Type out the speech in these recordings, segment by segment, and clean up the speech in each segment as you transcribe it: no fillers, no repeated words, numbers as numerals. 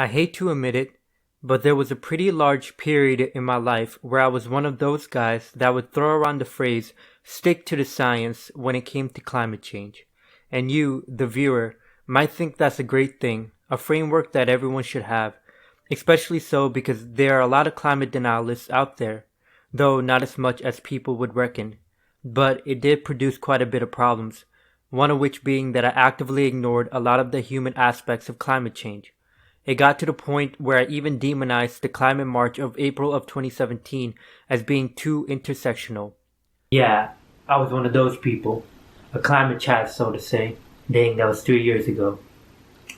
I hate to admit it, but there was a pretty large period in my life where I was one of those guys that would throw around the phrase, stick to the science when it came to climate change. And you, the viewer, might think that's a great thing, a framework that everyone should have, especially so because there are a lot of climate denialists out there, though not as much as people would reckon. But it did produce quite a bit of problems, one of which being that I actively ignored a lot of the human aspects of climate change. It got to the point where I even demonized the climate march of April of 2017 as being too intersectional. Yeah, I was one of those people. A climate chat, so to say. Dang, that was 3 years ago.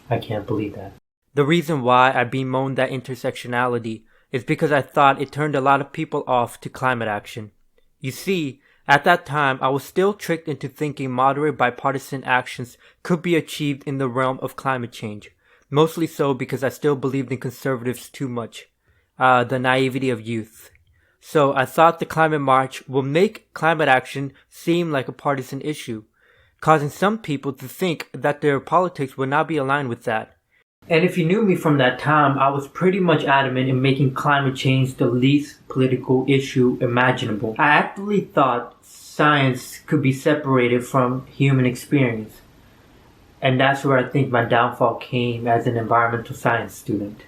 I can't believe that. The reason why I bemoaned that intersectionality is because I thought it turned a lot of people off to climate action. You see, at that time, I was still tricked into thinking moderate bipartisan actions could be achieved in the realm of climate change. Mostly so because I still believed in conservatives too much. The naivety of youth. So I thought the climate march will make climate action seem like a partisan issue, causing some people to think that their politics would not be aligned with that. And if you knew me from that time, I was pretty much adamant in making climate change the least political issue imaginable. I actively thought science could be separated from human experience. And that's where I think my downfall came as an environmental science student.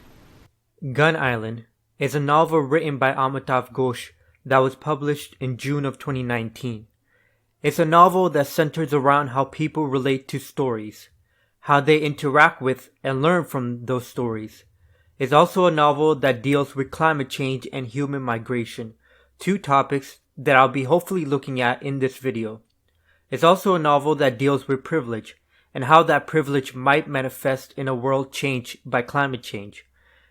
Gun Island is a novel written by Amitav Ghosh that was published in June of 2019. It's a novel that centers around how people relate to stories, how they interact with and learn from those stories. It's also a novel that deals with climate change and human migration, two topics that I'll be hopefully looking at in this video. It's also a novel that deals with privilege, and how that privilege might manifest in a world changed by climate change.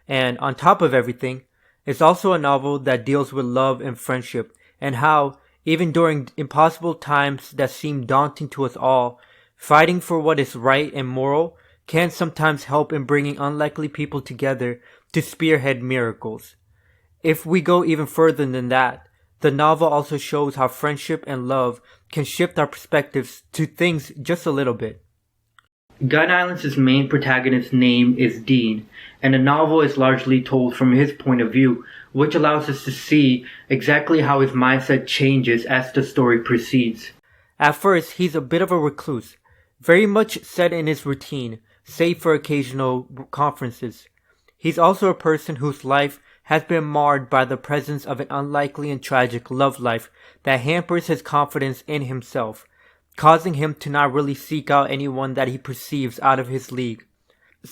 And on top of everything, it's also a novel that deals with love and friendship, and how, even during impossible times that seem daunting to us all, fighting for what is right and moral can sometimes help in bringing unlikely people together to spearhead miracles. If we go even further than that, the novel also shows how friendship and love can shift our perspectives to things just a little bit. Gun Island's main protagonist's name is Dean, and the novel is largely told from his point of view, which allows us to see exactly how his mindset changes as the story proceeds. At first, he's a bit of a recluse, very much set in his routine, save for occasional conferences. He's also a person whose life has been marred by the presence of an unlikely and tragic love life that hampers his confidence in himself, causing him to not really seek out anyone that he perceives out of his league.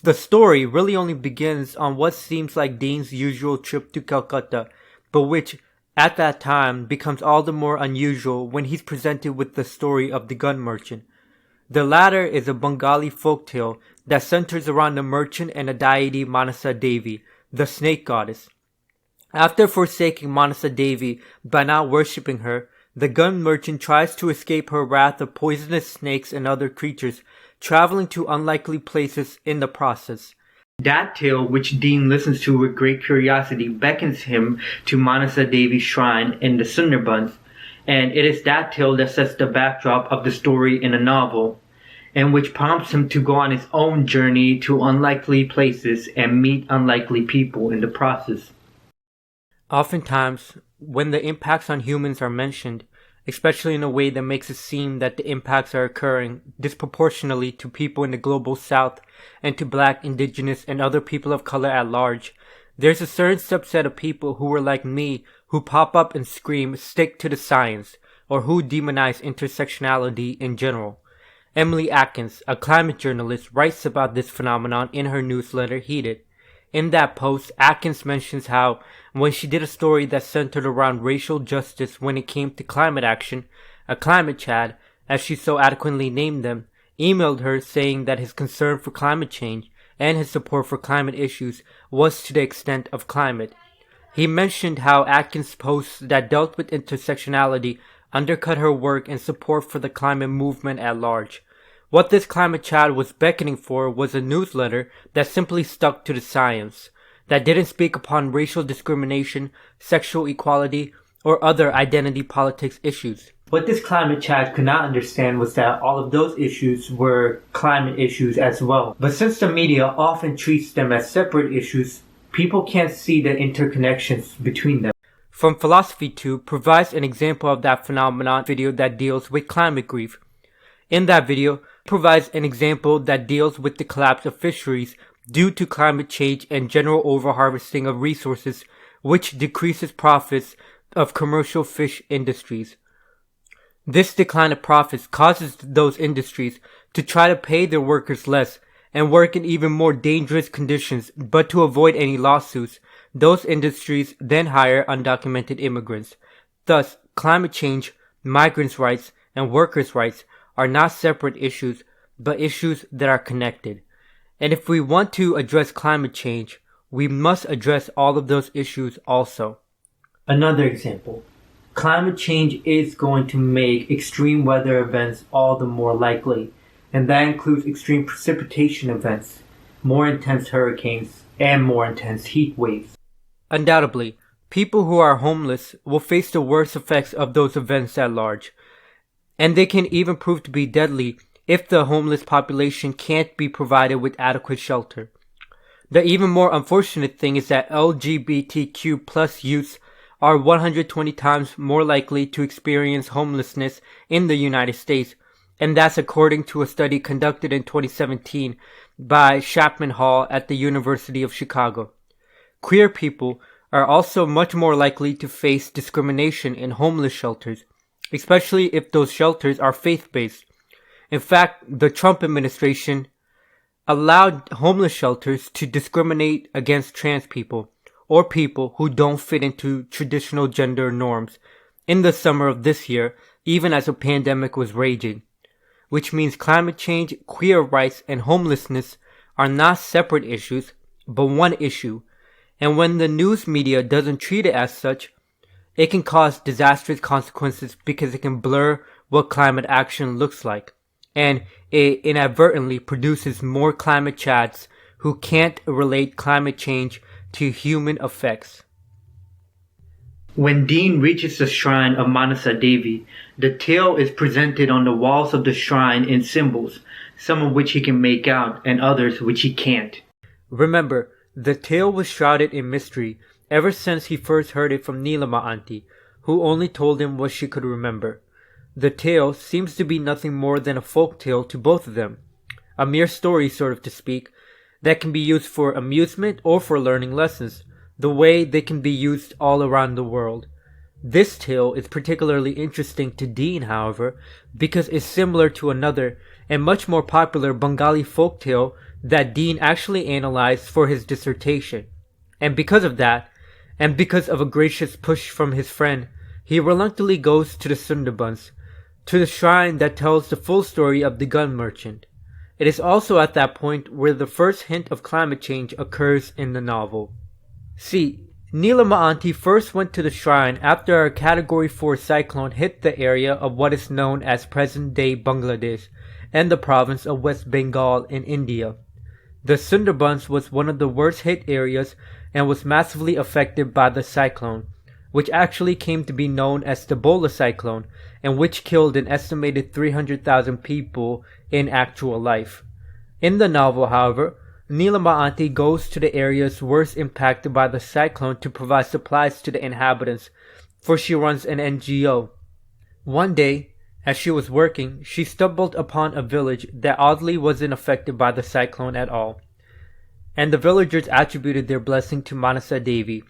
The story really only begins on what seems like Dean's usual trip to Calcutta, but which, at that time, becomes all the more unusual when he's presented with the story of the gun merchant. The latter is a Bengali folktale that centers around the merchant and the deity Manasa Devi, the snake goddess. After forsaking Manasa Devi by not worshipping her, the gun merchant tries to escape her wrath of poisonous snakes and other creatures, traveling to unlikely places in the process. That tale, which Dean listens to with great curiosity, beckons him to Manasa Devi's shrine in the Sundarbans, and it is that tale that sets the backdrop of the story in a novel, and which prompts him to go on his own journey to unlikely places and meet unlikely people in the process. Oftentimes, when the impacts on humans are mentioned, especially in a way that makes it seem that the impacts are occurring disproportionately to people in the global south and to black, indigenous, and other people of color at large, there's a certain subset of people who were like me who pop up and scream, stick to the science, or who demonize intersectionality in general. Emily Atkins, a climate journalist, writes about this phenomenon in her newsletter Heated. In that post, Atkins mentions how, when she did a story that centered around racial justice when it came to climate action, a climate Chad, as she so adequately named them, emailed her saying that his concern for climate change and his support for climate issues was to the extent of climate. He mentioned how Atkins' posts that dealt with intersectionality undercut her work and support for the climate movement at large. What this climate chat was beckoning for was a newsletter that simply stuck to the science, that didn't speak upon racial discrimination, sexual equality, or other identity politics issues. What this climate chat could not understand was that all of those issues were climate issues as well. But since the media often treats them as separate issues, people can't see the interconnections between them. From Philosophy Tube provides an example of that phenomenon video that deals with climate grief. In that video, provides an example that deals with the collapse of fisheries due to climate change and general overharvesting of resources, which decreases profits of commercial fish industries. This decline of profits causes those industries to try to pay their workers less and work in even more dangerous conditions, but to avoid any lawsuits, those industries then hire undocumented immigrants. Thus, climate change, migrants' rights, and workers' rights are not separate issues, but issues that are connected. And if we want to address climate change, we must address all of those issues also. Another example. Climate change is going to make extreme weather events all the more likely, and that includes extreme precipitation events, more intense hurricanes, and more intense heat waves. Undoubtedly, people who are homeless will face the worst effects of those events at large, and they can even prove to be deadly if the homeless population can't be provided with adequate shelter. The even more unfortunate thing is that LGBTQ plus youths are 120 times more likely to experience homelessness in the United States, and that's according to a study conducted in 2017 by Chapman Hall at the University of Chicago. Queer people are also much more likely to face discrimination in homeless shelters, especially if those shelters are faith-based. In fact, the Trump administration allowed homeless shelters to discriminate against trans people or people who don't fit into traditional gender norms in the summer of this year, even as a pandemic was raging. Which means climate change, queer rights, and homelessness are not separate issues, but one issue. And when the news media doesn't treat it as such, it can cause disastrous consequences because it can blur what climate action looks like. And it inadvertently produces more climate chads who can't relate climate change to human effects. When Dean reaches the shrine of Manasa Devi, the tale is presented on the walls of the shrine in symbols, some of which he can make out and others which he can't. Remember, the tale was shrouded in mystery ever since he first heard it from Nilama Auntie, who only told him what she could remember. The tale seems to be nothing more than a folk tale to both of them, a mere story, sort of to speak, that can be used for amusement or for learning lessons, the way they can be used all around the world. This tale is particularly interesting to Dean, however, because it's similar to another and much more popular Bengali folk tale that Dean actually analyzed for his dissertation. And because of that, and because of a gracious push from his friend, he reluctantly goes to the Sundarbans, to the shrine that tells the full story of the gun merchant. It is also at that point where the first hint of climate change occurs in the novel. See, Nilama Auntie first went to the shrine after a Category 4 cyclone hit the area of what is known as present-day Bangladesh and the province of West Bengal in India. The Sundarbans was one of the worst hit areas and was massively affected by the cyclone, which actually came to be known as the Bola cyclone and which killed an estimated 300,000 people in actual life. In the novel, however, Nilama Auntie goes to the areas worst impacted by the cyclone to provide supplies to the inhabitants, for she runs an NGO. One day, as she was working, she stumbled upon a village that oddly wasn't affected by the cyclone at all, and the villagers attributed their blessing to Manasa Devi,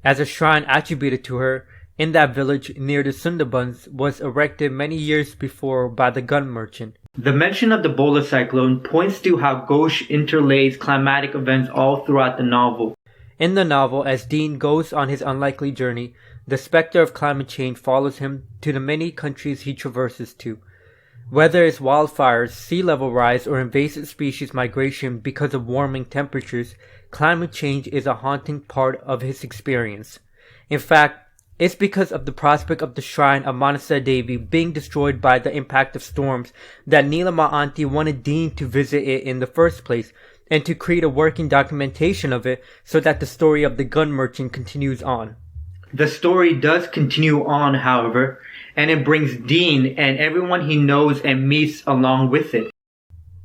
as a shrine attributed to her in that village near the Sundarbans was erected many years before by the gun merchant. The mention of the Bola cyclone points to how Ghosh interlays climatic events all throughout the novel. In the novel, as Dean goes on his unlikely journey, the specter of climate change follows him to the many countries he traverses to. Whether it's wildfires, sea level rise, or invasive species migration because of warming temperatures, climate change is a haunting part of his experience. In fact, it's because of the prospect of the shrine of Manasa Devi being destroyed by the impact of storms that Nilama Auntie wanted Dean to visit it in the first place and to create a working documentation of it so that the story of the gun merchant continues on. The story does continue on, however, and it brings Dean and everyone he knows and meets along with it.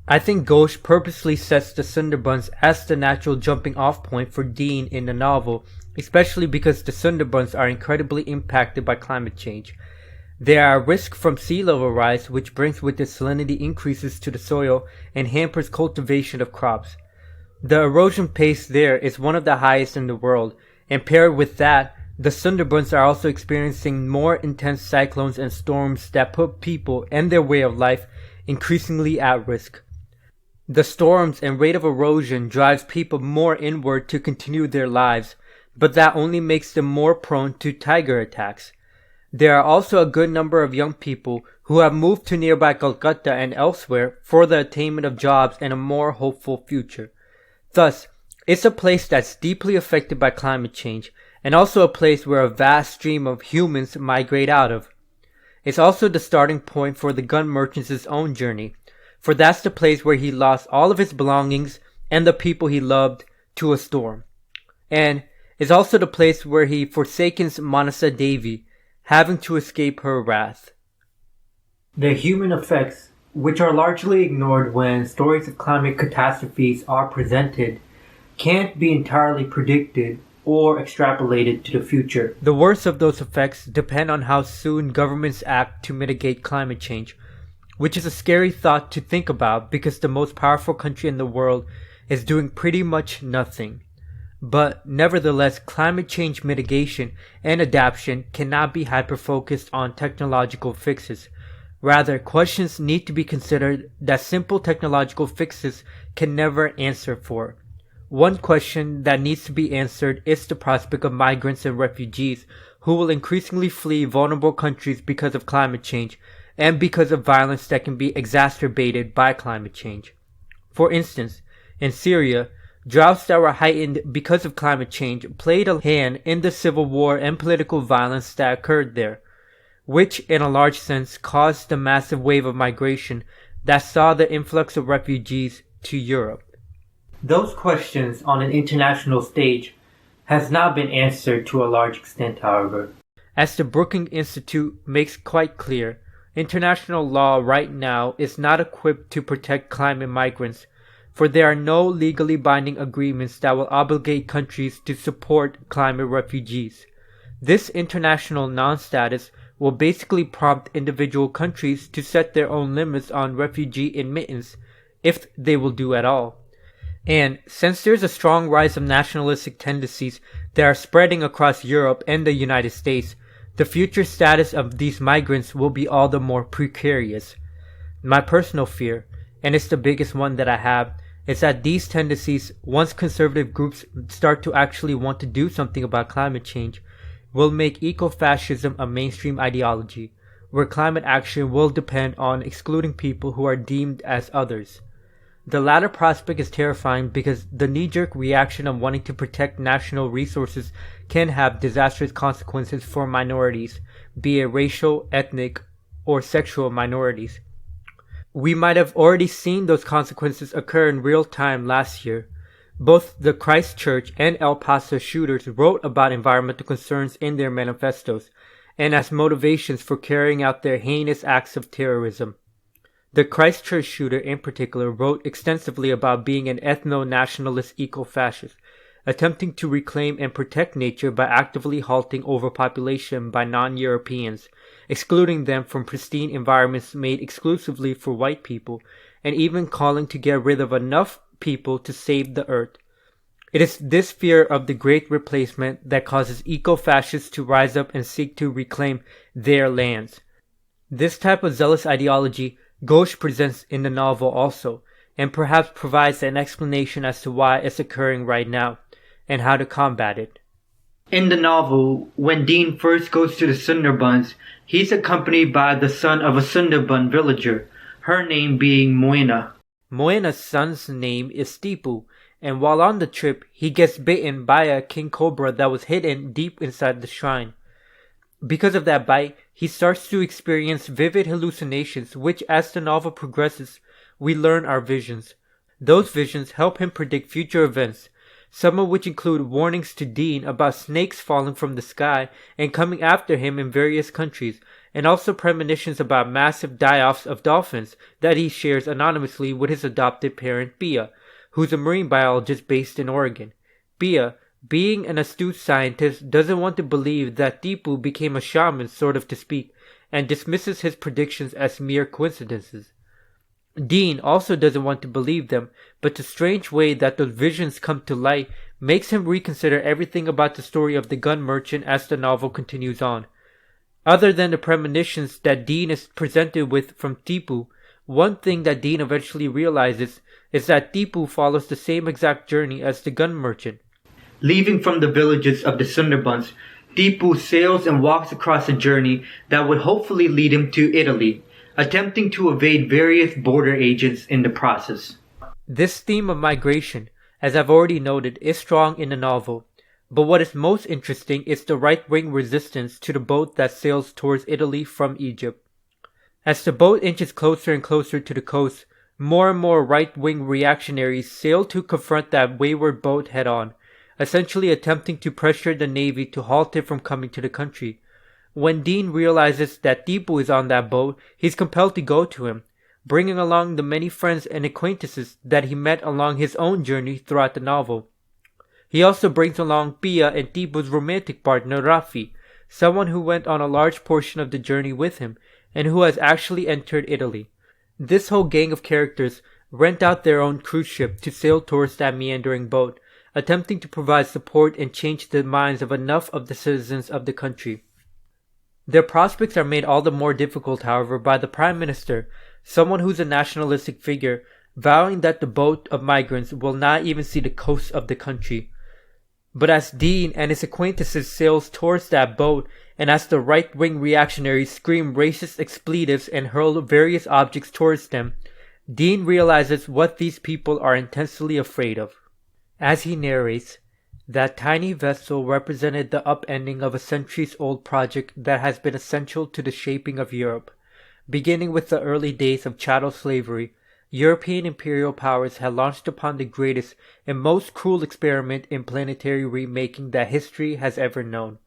I think Ghosh purposely sets the Sundarbans as the natural jumping off point for Dean in the novel, especially because the Sundarbans are incredibly impacted by climate change. They are at risk from sea level rise, which brings with it salinity increases to the soil and hampers cultivation of crops. The erosion pace there is one of the highest in the world, and paired with that, the Sundarbans are also experiencing more intense cyclones and storms that put people and their way of life increasingly at risk. The storms and rate of erosion drives people more inward to continue their lives, but that only makes them more prone to tiger attacks. There are also a good number of young people who have moved to nearby Kolkata and elsewhere for the attainment of jobs and a more hopeful future. Thus, it's a place that's deeply affected by climate change, and also a place where a vast stream of humans migrate out of. It's also the starting point for the gun merchant's own journey, for that's the place where he lost all of his belongings and the people he loved to a storm. And it's also the place where he forsakens Manasa Devi, having to escape her wrath. The human effects, which are largely ignored when stories of climate catastrophes are presented, can't be entirely predicted or extrapolated to the future. The worst of those effects depend on how soon governments act to mitigate climate change, which is a scary thought to think about because the most powerful country in the world is doing pretty much nothing. But nevertheless, climate change mitigation and adaptation cannot be hyper-focused on technological fixes. Rather, questions need to be considered that simple technological fixes can never answer for. One question that needs to be answered is the prospect of migrants and refugees who will increasingly flee vulnerable countries because of climate change and because of violence that can be exacerbated by climate change. For instance, in Syria, droughts that were heightened because of climate change played a hand in the civil war and political violence that occurred there, which in a large sense caused the massive wave of migration that saw the influx of refugees to Europe. Those questions on an international stage has not been answered to a large extent, however. As the Brookings Institute makes quite clear, international law right now is not equipped to protect climate migrants, for there are no legally binding agreements that will obligate countries to support climate refugees. This international non-status will basically prompt individual countries to set their own limits on refugee admittance, if they will do at all. And since there's a strong rise of nationalistic tendencies that are spreading across Europe and the United States, the future status of these migrants will be all the more precarious. My personal fear, and it's the biggest one that I have, is that these tendencies, once conservative groups start to actually want to do something about climate change, will make eco-fascism a mainstream ideology, where climate action will depend on excluding people who are deemed as others. The latter prospect is terrifying because the knee-jerk reaction of wanting to protect national resources can have disastrous consequences for minorities, be it racial, ethnic, or sexual minorities. We might have already seen those consequences occur in real time last year. Both the Christchurch and El Paso shooters wrote about environmental concerns in their manifestos, and as motivations for carrying out their heinous acts of terrorism. The Christchurch shooter in particular wrote extensively about being an ethno-nationalist eco-fascist, attempting to reclaim and protect nature by actively halting overpopulation by non-Europeans, excluding them from pristine environments made exclusively for white people, and even calling to get rid of enough people to save the earth. It is this fear of the great replacement that causes eco-fascists to rise up and seek to reclaim their lands. This type of zealous ideology Ghosh presents in the novel also, and perhaps provides an explanation as to why it's occurring right now, and how to combat it. In the novel, when Dean first goes to the Sundarbans, he's accompanied by the son of a Sundarban villager, her name being Moena. Moena's son's name is Tipu, and while on the trip, he gets bitten by a king cobra that was hidden deep inside the shrine. Because of that bite, he starts to experience vivid hallucinations which, as the novel progresses, we learn are visions. Those visions help him predict future events, some of which include warnings to Dean about snakes falling from the sky and coming after him in various countries, and also premonitions about massive die-offs of dolphins that he shares anonymously with his adopted parent Bia, who's a marine biologist based in Oregon. Bia, being an astute scientist, doesn't want to believe that Tipu became a shaman, sort of to speak, and dismisses his predictions as mere coincidences. Dean also doesn't want to believe them, but the strange way that those visions come to light makes him reconsider everything about the story of the gun merchant as the novel continues on. Other than the premonitions that Dean is presented with from Tipu, one thing that Dean eventually realizes is that Tipu follows the same exact journey as the gun merchant. Leaving from the villages of the Sundarbans, Tipu sails and walks across a journey that would hopefully lead him to Italy, attempting to evade various border agents in the process. This theme of migration, as I've already noted, is strong in the novel, but what is most interesting is the right-wing resistance to the boat that sails towards Italy from Egypt. As the boat inches closer and closer to the coast, more and more right-wing reactionaries sail to confront that wayward boat head-on, essentially attempting to pressure the Navy to halt it from coming to the country. When Dean realizes that Tipu is on that boat, he's compelled to go to him, bringing along the many friends and acquaintances that he met along his own journey throughout the novel. He also brings along Pia and Tipu's romantic partner Rafi, someone who went on a large portion of the journey with him, and who has actually entered Italy. This whole gang of characters rent out their own cruise ship to sail towards that meandering boat, attempting to provide support and change the minds of enough of the citizens of the country. Their prospects are made all the more difficult, however, by the Prime Minister, someone who's a nationalistic figure, vowing that the boat of migrants will not even see the coast of the country. But as Dean and his acquaintances sails towards that boat, and as the right-wing reactionaries scream racist expletives and hurl various objects towards them, Dean realizes what these people are intensely afraid of. As he narrates, that tiny vessel represented the upending of a centuries-old project that has been essential to the shaping of Europe. Beginning with the early days of chattel slavery, European imperial powers had launched upon the greatest and most cruel experiment in planetary remaking that history has ever known.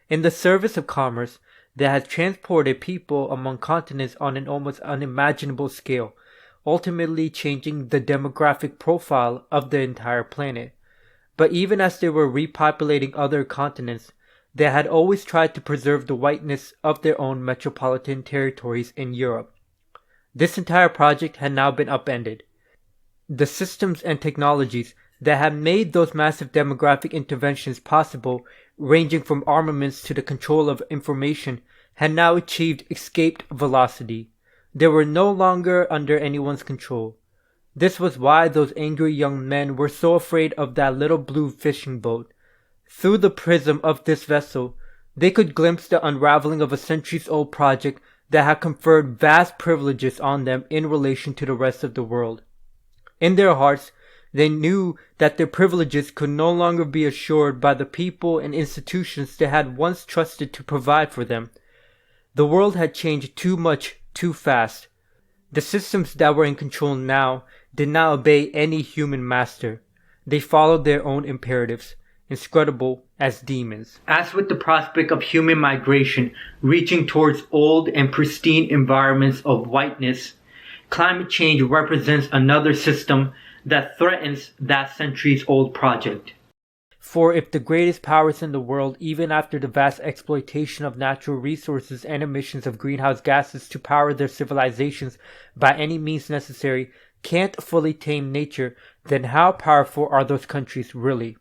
In the service of commerce, they had transported people among continents on an almost unimaginable scale, ultimately changing the demographic profile of the entire planet. But even as they were repopulating other continents, they had always tried to preserve the whiteness of their own metropolitan territories in Europe. This entire project had now been upended. The systems and technologies that had made those massive demographic interventions possible, ranging from armaments to the control of information, had now achieved escaped velocity. They were no longer under anyone's control. This was why those angry young men were so afraid of that little blue fishing boat. Through the prism of this vessel, they could glimpse the unraveling of a centuries-old project that had conferred vast privileges on them in relation to the rest of the world. In their hearts, they knew that their privileges could no longer be assured by the people and institutions they had once trusted to provide for them. The world had changed too much, too fast. The systems that were in control now did not obey any human master. They followed their own imperatives, inscrutable as demons. As with the prospect of human migration reaching towards old and pristine environments of whiteness, climate change represents another system that threatens that centuries-old project. For if the greatest powers in the world, even after the vast exploitation of natural resources and emissions of greenhouse gases to power their civilizations by any means necessary, can't fully tame nature, then how powerful are those countries really?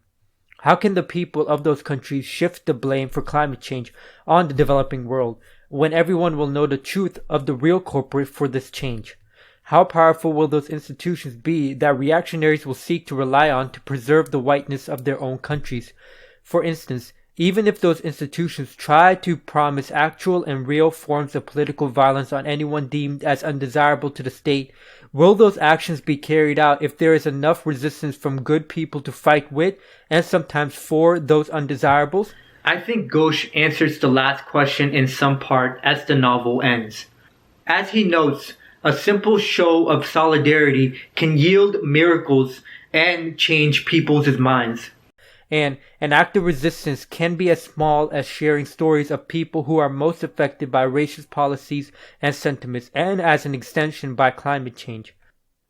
How can the people of those countries shift the blame for climate change on the developing world, when everyone will know the truth of the real culprit for this change? How powerful will those institutions be that reactionaries will seek to rely on to preserve the whiteness of their own countries? For instance, even if those institutions try to promise actual and real forms of political violence on anyone deemed as undesirable to the state, will those actions be carried out if there is enough resistance from good people to fight with and sometimes for those undesirables? I think Ghosh answers the last question in some part as the novel ends. As he notes, A simple show of solidarity can yield miracles and change people's minds. And an act of resistance can be as small as sharing stories of people who are most affected by racist policies and sentiments, and as an extension by climate change.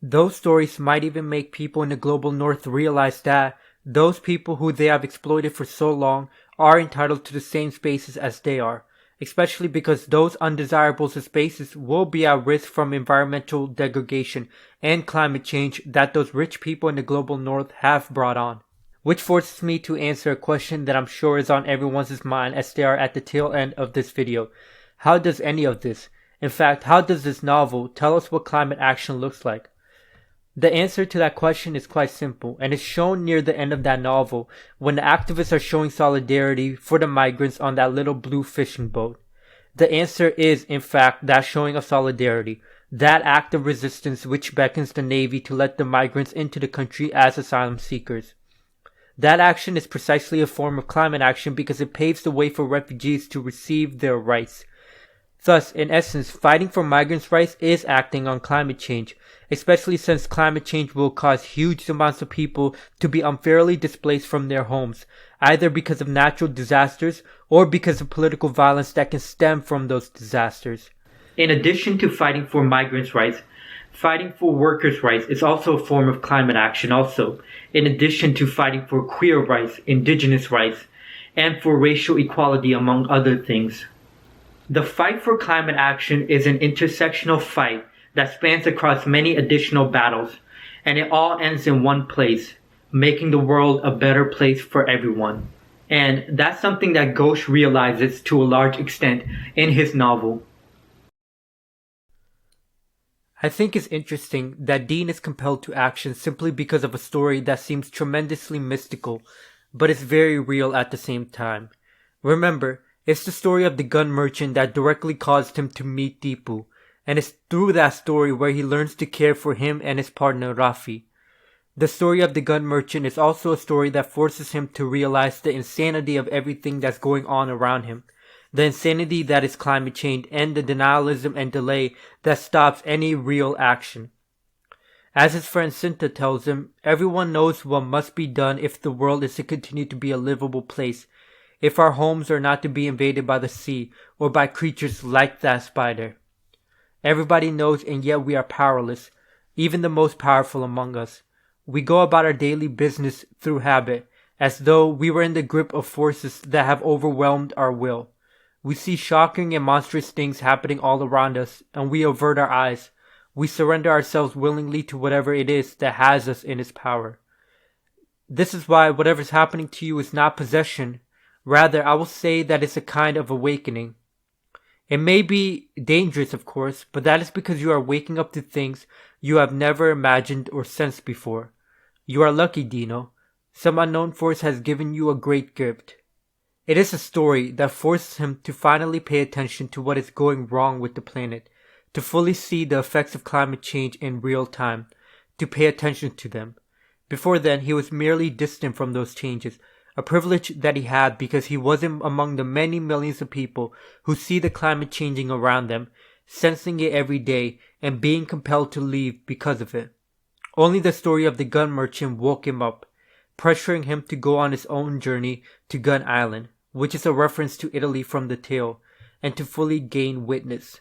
Those stories might even make people in the global north realize that those people who they have exploited for so long are entitled to the same spaces as they are, especially because those undesirable spaces will be at risk from environmental degradation and climate change that those rich people in the global north have brought on. Which forces me to answer a question that I'm sure is on everyone's mind as they are at the tail end of this video. How does any of this, in fact, how does this novel tell us what climate action looks like? The answer to that question is quite simple, and is shown near the end of that novel when the activists are showing solidarity for the migrants on that little blue fishing boat. The answer is, in fact, that showing of solidarity, that act of resistance which beckons the Navy to let the migrants into the country as asylum seekers. That action is precisely a form of climate action because it paves the way for refugees to receive their rights. Thus, in essence, fighting for migrants' rights is acting on climate change, especially since climate change will cause huge amounts of people to be unfairly displaced from their homes, either because of natural disasters or because of political violence that can stem from those disasters. In addition to fighting for migrants' rights, fighting for workers' rights is also a form of climate action also, in addition to fighting for queer rights, indigenous rights, and for racial equality among other things. The fight for climate action is an intersectional fight that spans across many additional battles, and it all ends in one place, making the world a better place for everyone. And that's something that Ghosh realizes to a large extent in his novel. I think it's interesting that Dean is compelled to action simply because of a story that seems tremendously mystical, but is very real at the same time. Remember, it's the story of the gun merchant that directly caused him to meet Deepu, and it's through that story where he learns to care for him and his partner Rafi. The story of the gun merchant is also a story that forces him to realize the insanity of everything that's going on around him. The insanity that is climate change and the denialism and delay that stops any real action. As his friend Cinta tells him, everyone knows what must be done if the world is to continue to be a livable place, if our homes are not to be invaded by the sea or by creatures like that spider. Everybody knows, and yet we are powerless, even the most powerful among us. We go about our daily business through habit, as though we were in the grip of forces that have overwhelmed our will. We see shocking and monstrous things happening all around us, and we avert our eyes. We surrender ourselves willingly to whatever it is that has us in its power. This is why whatever's happening to you is not possession. Rather, I will say that it's a kind of awakening. It may be dangerous, of course, but that is because you are waking up to things you have never imagined or sensed before. You are lucky, Dino. Some unknown force has given you a great gift. It is a story that forces him to finally pay attention to what is going wrong with the planet, to fully see the effects of climate change in real time, to pay attention to them. Before then, he was merely distant from those changes, a privilege that he had because he wasn't among the many millions of people who see the climate changing around them, sensing it every day, and being compelled to leave because of it. Only the story of the gun merchant woke him up, pressuring him to go on his own journey to Gun Island, which is a reference to Italy from the tale, and to fully gain witness.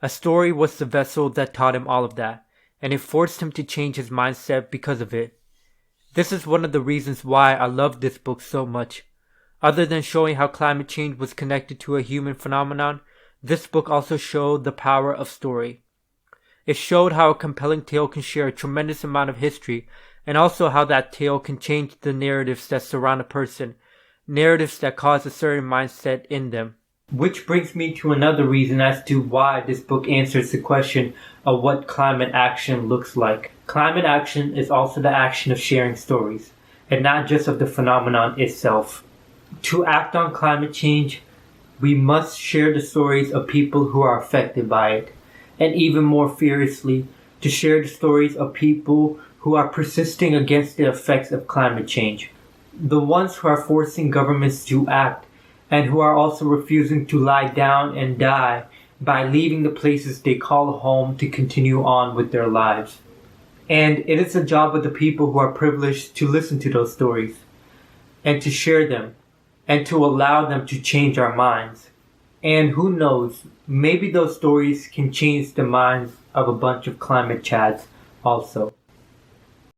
A story was the vessel that taught him all of that, and it forced him to change his mindset because of it. This is one of the reasons why I love this book so much. Other than showing how climate change was connected to a human phenomenon, this book also showed the power of story. It showed how a compelling tale can share a tremendous amount of history, and also how that tale can change the narratives that surround a person, narratives that cause a certain mindset in them. Which brings me to another reason as to why this book answers the question of what climate action looks like. Climate action is also the action of sharing stories, and not just of the phenomenon itself. To act on climate change, we must share the stories of people who are affected by it, and even more furiously, to share the stories of people who are persisting against the effects of climate change. The ones who are forcing governments to act, and who are also refusing to lie down and die by leaving the places they call home to continue on with their lives. And it is the job of the people who are privileged to listen to those stories and to share them and to allow them to change our minds. And who knows, maybe those stories can change the minds of a bunch of climate chads also.